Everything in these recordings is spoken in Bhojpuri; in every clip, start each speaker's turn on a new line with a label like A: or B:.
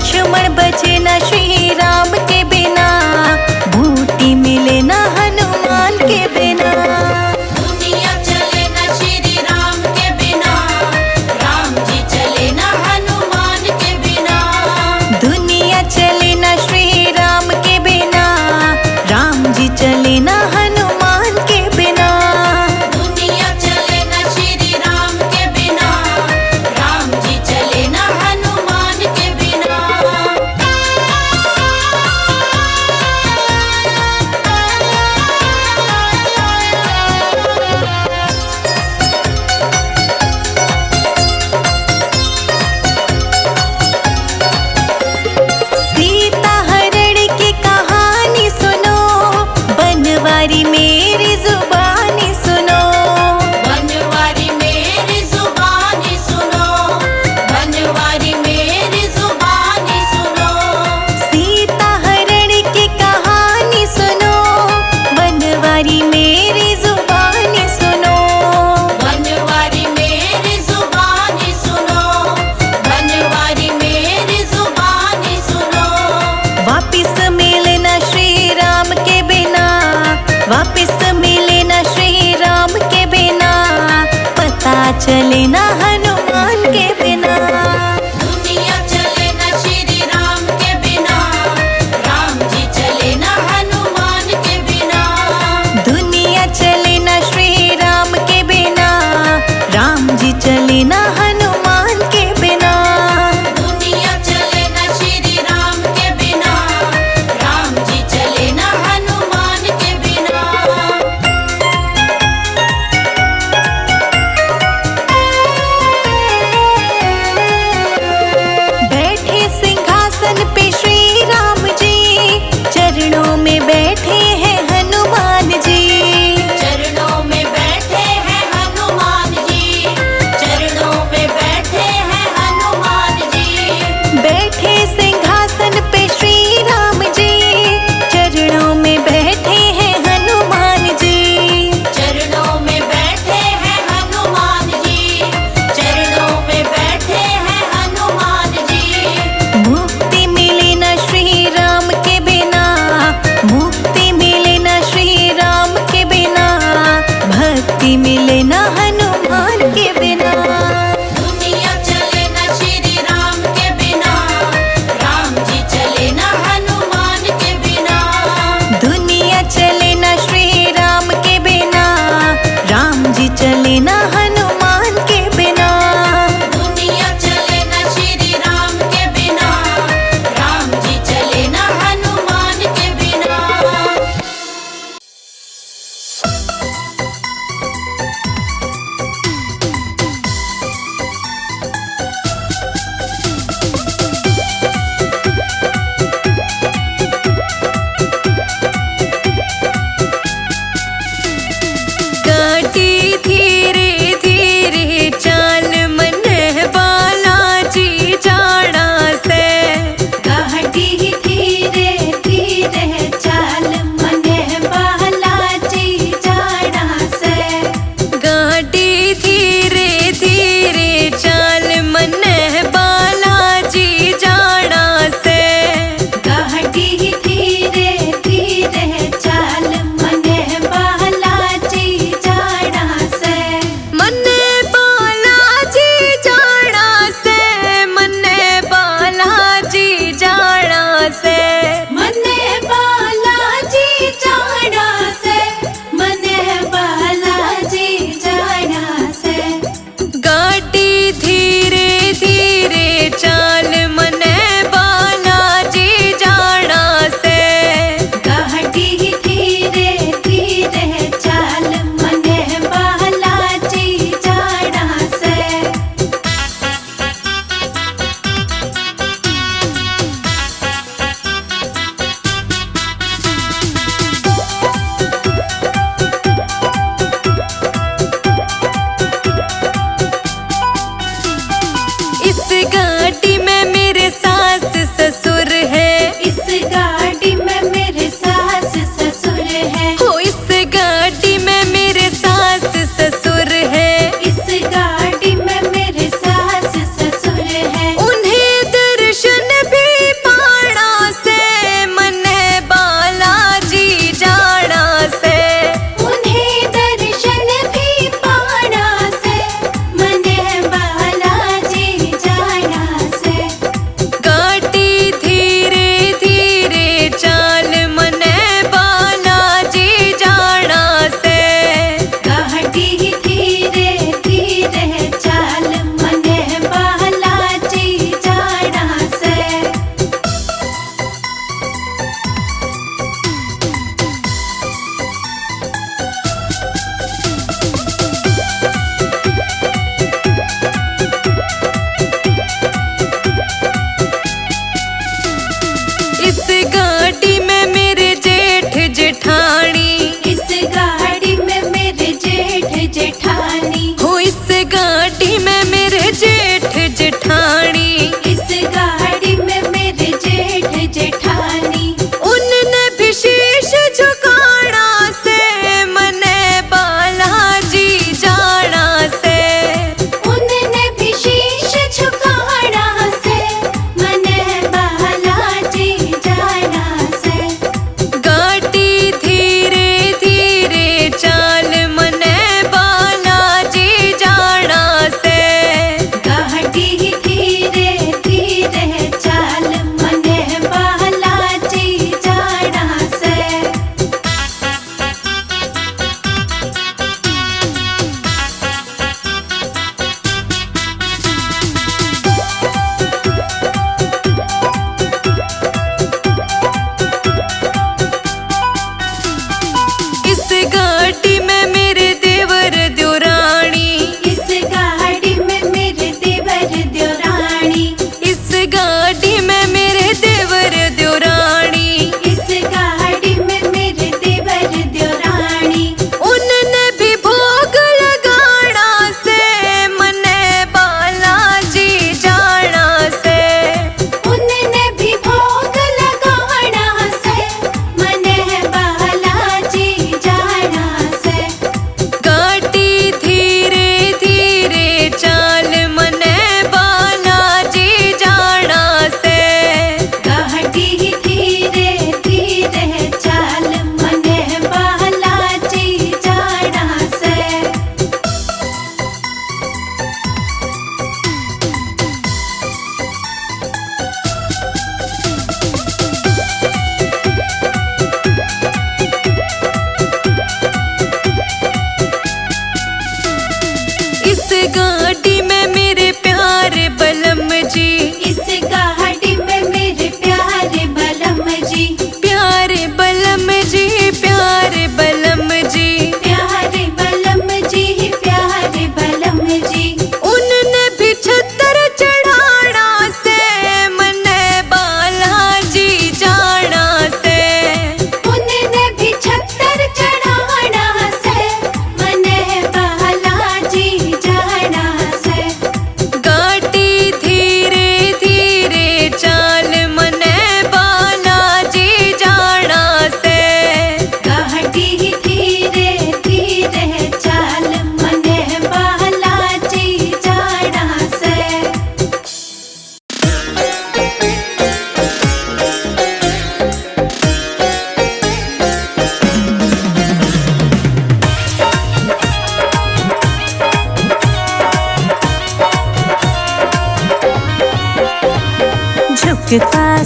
A: लक्ष्मण बचे न श्री राम के बिना, बूटी मिले न हनुमान के बिना।
B: दुनिया चले न श्री राम के बिना, राम जी चले न हनुमान के बिना।
A: दुनिया चले न श्री राम के बिना, राम जी चले न हनुमान के बिना।
B: दुनिया चले न श्री राम के बिना, राम जी चले न हनुमान के बिना।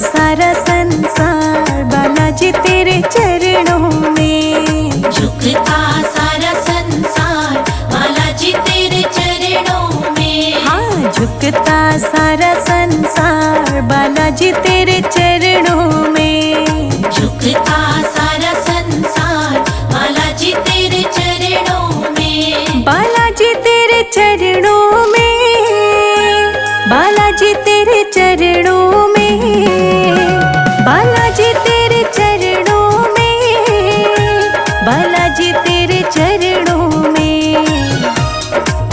A: सारा संसार बालाजी तेरे चरणों में।
B: झुकता सारा संसार बालाजी तेरे चरणों में।
A: हाँ, झुकता सारा संसार बालाजी तेरे चरणों में।
B: झुकता सारा संसार बालाजी तेरे चरणों में।
A: बालाजी तेरे चरणों में, बालाजी तेरे चरणों में, बालाजी तेरे चरणों में, बालाजी तेरे चरणों में।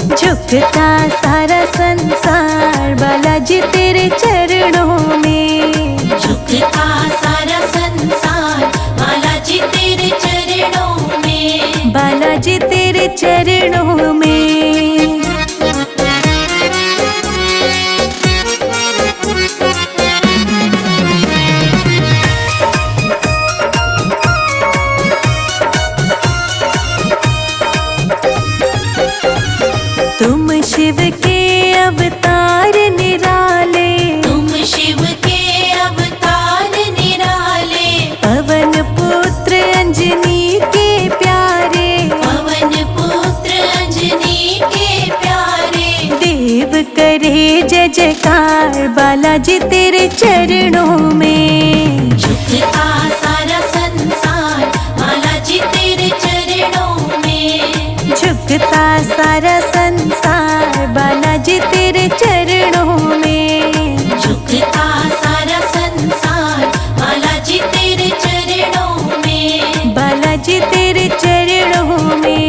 A: झुकता सारा संसार बालाजी तेरे चरणों में।
B: झुकता सारा संसार बालाजी तेरे चरणों में।
A: बालाजी तेरे चरणों में। तुम शिव के अवतार निराले।
B: तुम शिव के अवतार निराले।
A: पवन पुत्र अंजनी के प्यारे।
B: पवन पुत्र अंजनी के प्यारे।
A: देव करे जय जयकार बालाजी तेरे चरणों में।
B: झुकता सारा संसार बालाजी तेरे चरणों में।
A: झुकता सारा संसार बालाजी तेरे चरणों में।
B: झुकता सारा संसार बालाजी तेरे चरणों में।
A: बालाजी तेरे चरणों में।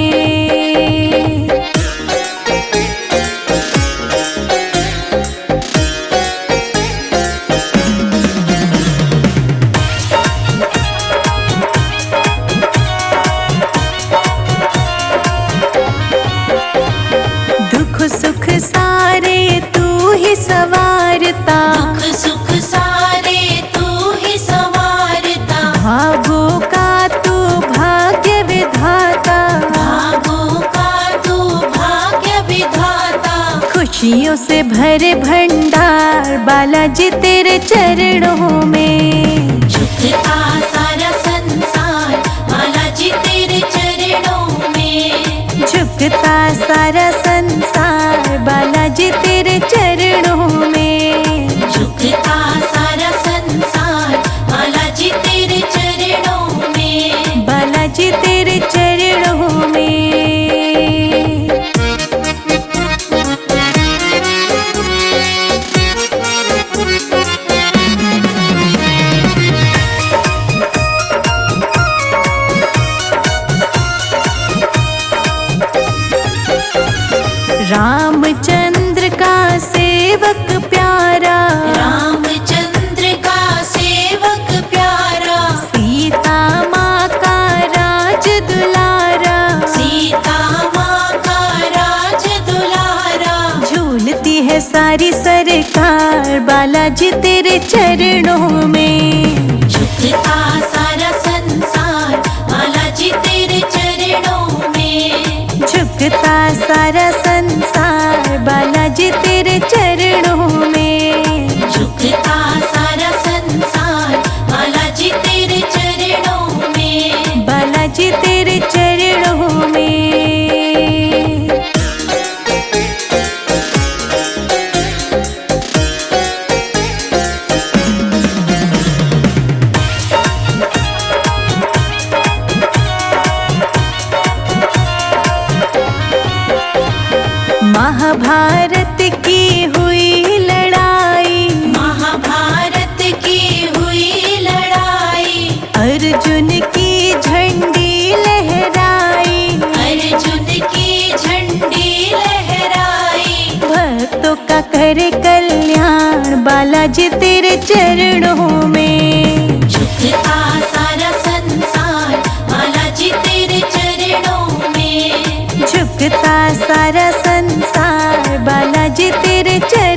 A: दुख सुख सारे तू ही सवारता।
B: दुख सुख सारे तू ही संवारता।
A: भागों का तू भाग्य विधाता।
B: भागों का तू भाग्य विधाता।
A: खुशियों से भरे भंडार बालाजी तेरे चरणों में।
B: झुकता सारा संसार बालाजी तेरे चरणों में।
A: झुकता सारा संसार बालाजी तेरे चरणों में।
B: झुकता सारा संसार बालाजी तेरे चरणों में।
A: बालाजी तेरे चरणों में। रामचंद्र का सेवक प्यारा।
B: रामचंद्र का सेवक प्यारा।
A: सीता माँ का राज दुलारा।
B: सीता माँ का राज दुलारा।
A: झूलती है सारी सरकार बालाजी तेरे चरणों में।
B: झुकता सारा संसार बालाजी तेरे चरणों में।
A: झुकता सारा संसार बालाजी तेरे चरणों में।
B: झुकता सारा संसार बालाजी तेरे चरणों में।
A: बालाजी तेरे चरणों में। महाभारत की हुई लड़ाई।
B: महाभारत की हुई लड़ाई।
A: अर्जुन की झंडी लहराई।
B: अर्जुन की झंडी लहराई।
A: भक्तों का करे कल्याण बालाजी तेरे चरणों में।
B: झुकता सारा संसार बालाजी तेरे चरणों में।
A: झुकता सारा संसार बालाजी तेरे चरणों